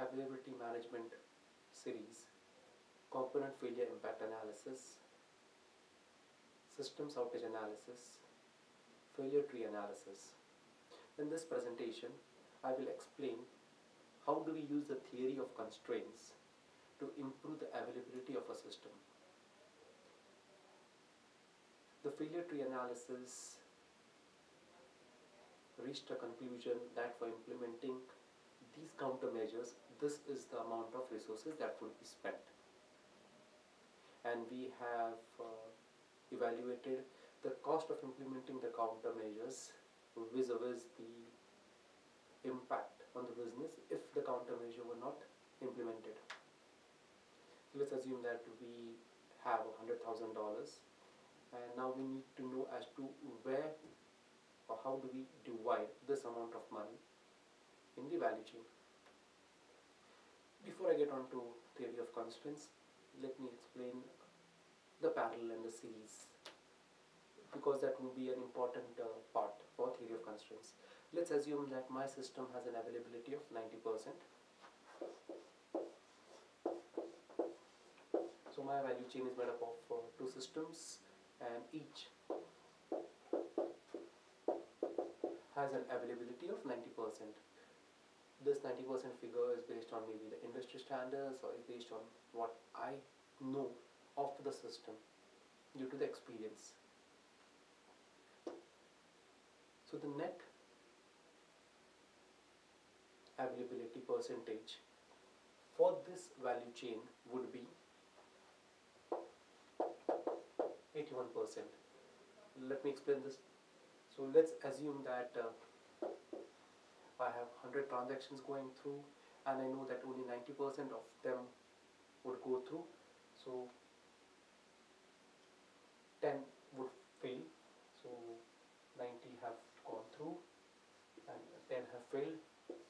availability management series, component failure impact analysis, systems outage analysis, failure tree analysis. In this presentation, I will explain how do we use the theory of constraints to improve the availability of a system. The failure tree analysis reached a conclusion that for implementing these countermeasures, this is the amount of resources that would be spent. And we have evaluated the cost of implementing the countermeasures vis-a-vis the impact on the business if the countermeasure were not implemented. Let's assume that we have $100,000, and now we need to know as to where or how do we divide this amount of money in the value chain. Before I get on to theory of constraints, let me explain the parallel and the series, because that will be an important part for theory of constraints. Let's assume that my system has an availability of 90%. So my value chain is made up of two systems, and each has an availability of 90%. This 90% figure is based on maybe the industry standards, or is based on what I know of the system due to the experience. So the net availability percentage for this value chain would be 81%. Let me explain this. So let's assume that I have 100 transactions going through, and I know that only 90% of them would go through. So 10 would fail. So 90 have gone through and 10 have failed.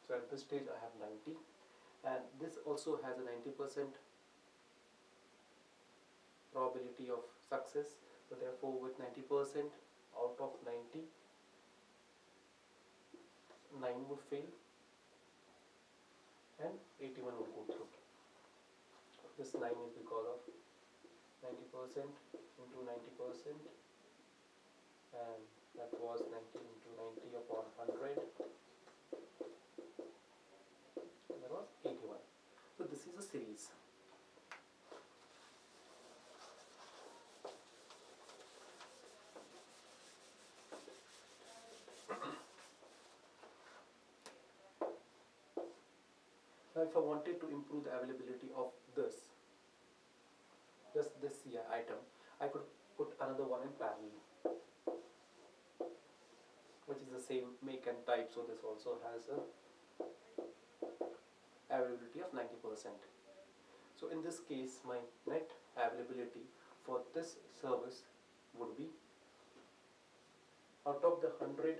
So at this stage I have 90, and this also has a 90% probability of success. So therefore, with 90% out of 90, 9 would fail and 81 would go through. This 9 is because of 90% into 90%, and that was 90 into 90 upon 100, and that was 81. So this is a series. Now if I wanted to improve the availability of this CI item, I could put another one in parallel, which is the same make and type, so this also has a availability of 90%. So in this case, my net availability for this service would be, out of the 100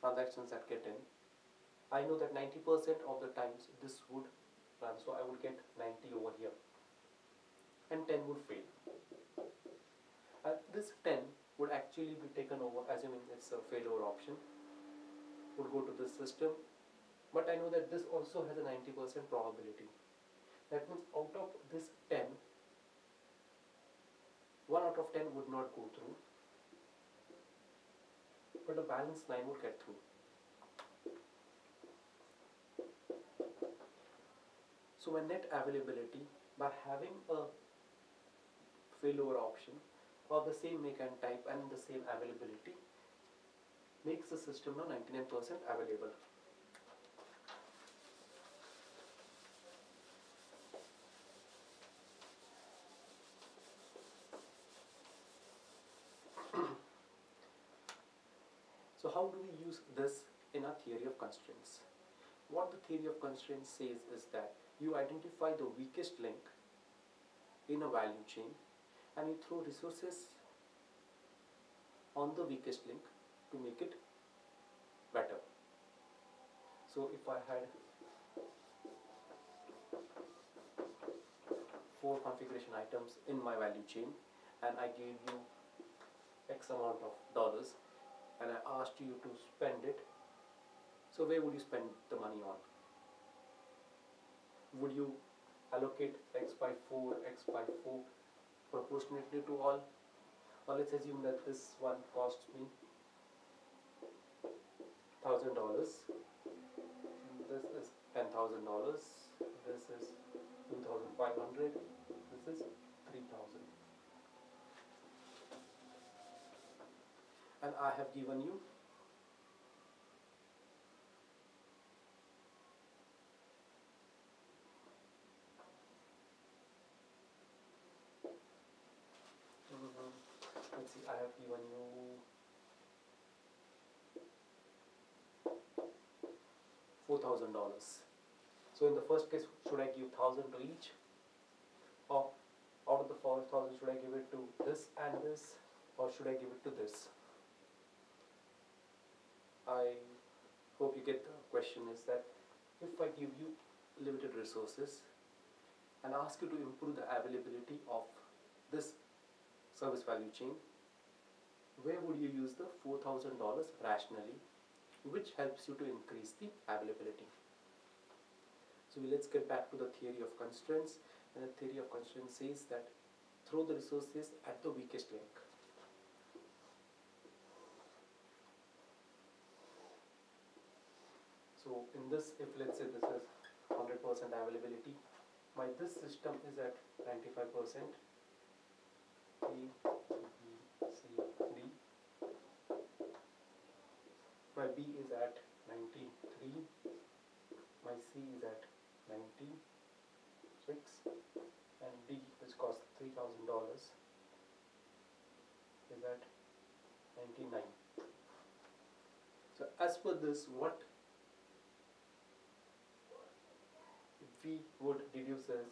transactions that get in, I know that 90% of the times this would run, so I would get 90 over here, and 10 would fail. This 10 would actually be taken over, assuming it's a failover option, would go to this system, but I know that this also has a 90% probability. That means out of this 10, 1 out of 10 would not go through, but the balance 9 would get through. So my net availability, by having a failover option of the same make and type and the same availability, makes the system now 99% available. So how do we use this in our theory of constraints? What the theory of constraints says is that you identify the weakest link in a value chain and you throw resources on the weakest link to make it better. So if I had 4 configuration items in my value chain and I gave you X amount of dollars and I asked you to spend it, so where would you spend the money on? would you allocate x by 4, x by 4 proportionately to all? Or let's assume that this one costs me $1,000. This is $10,000. This is 2,500. This is 3,000. And I have given you let's see, I have given you $4,000. So in the first case, should I give 1,000 to each, or out of the 4,000 should I give it to this and this, or should I give it to this? I hope you get the question. Is that if I give you limited resources and ask you to improve the availability of this service value chain, where would you use the $4,000 rationally, which helps you to increase the availability? So let's get back to the theory of constraints. And the theory of constraints says that throw the resources at the weakest link. So in this, if let's say this is 100% availability, my this system is at 95%, A, B, C, D. My B is at 93, my C is at 96, and D, which costs $3,000, is at 99. So as per this, what we would deduce is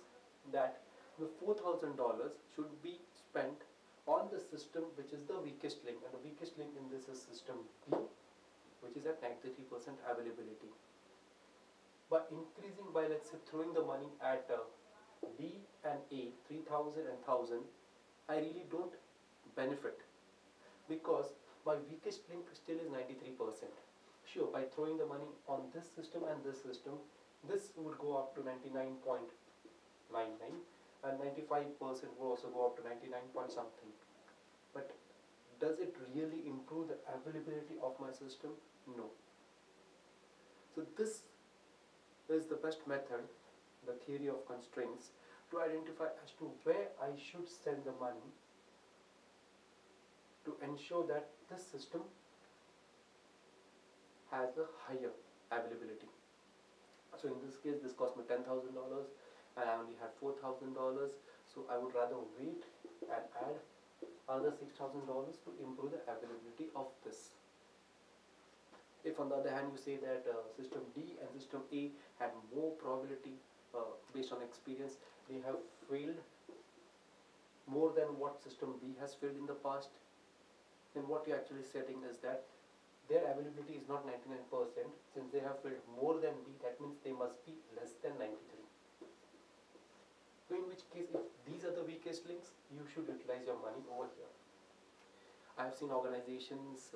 that the $4,000 should be spent on the system which is the weakest link, and the weakest link in this is system B, which is at 93% availability. By increasing, by let's say throwing the money at B and A, 3,000 and 1,000, I really don't benefit, because my weakest link still is 93%. Sure, by throwing the money on this system and this system, this would go up to 99.99, and 95% will also go up to 99 point something. But does it really improve the availability of my system? No. So this is the best method, the theory of constraints, to identify as to where I should send the money to ensure that this system has a higher availability. So in this case, this cost me $10,000 and I only had $4,000. So I would rather wait and add another $6,000 to improve the availability of this. If on the other hand you say that system D and system A had more probability based on experience, they have failed more than what system B has failed in the past, then what you're actually setting is that their availability is not 99%. Since they have failed more than B, that means they must be less than 93. So in which case, if these are the weakest links, you should utilize your money over here. I have seen organizations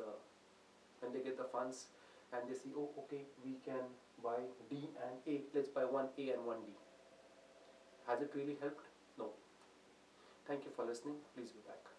when they get the funds and they say, oh, okay, we can buy D and A, let's buy one A and one D. Has it really helped? No. Thank you for listening. Please be back.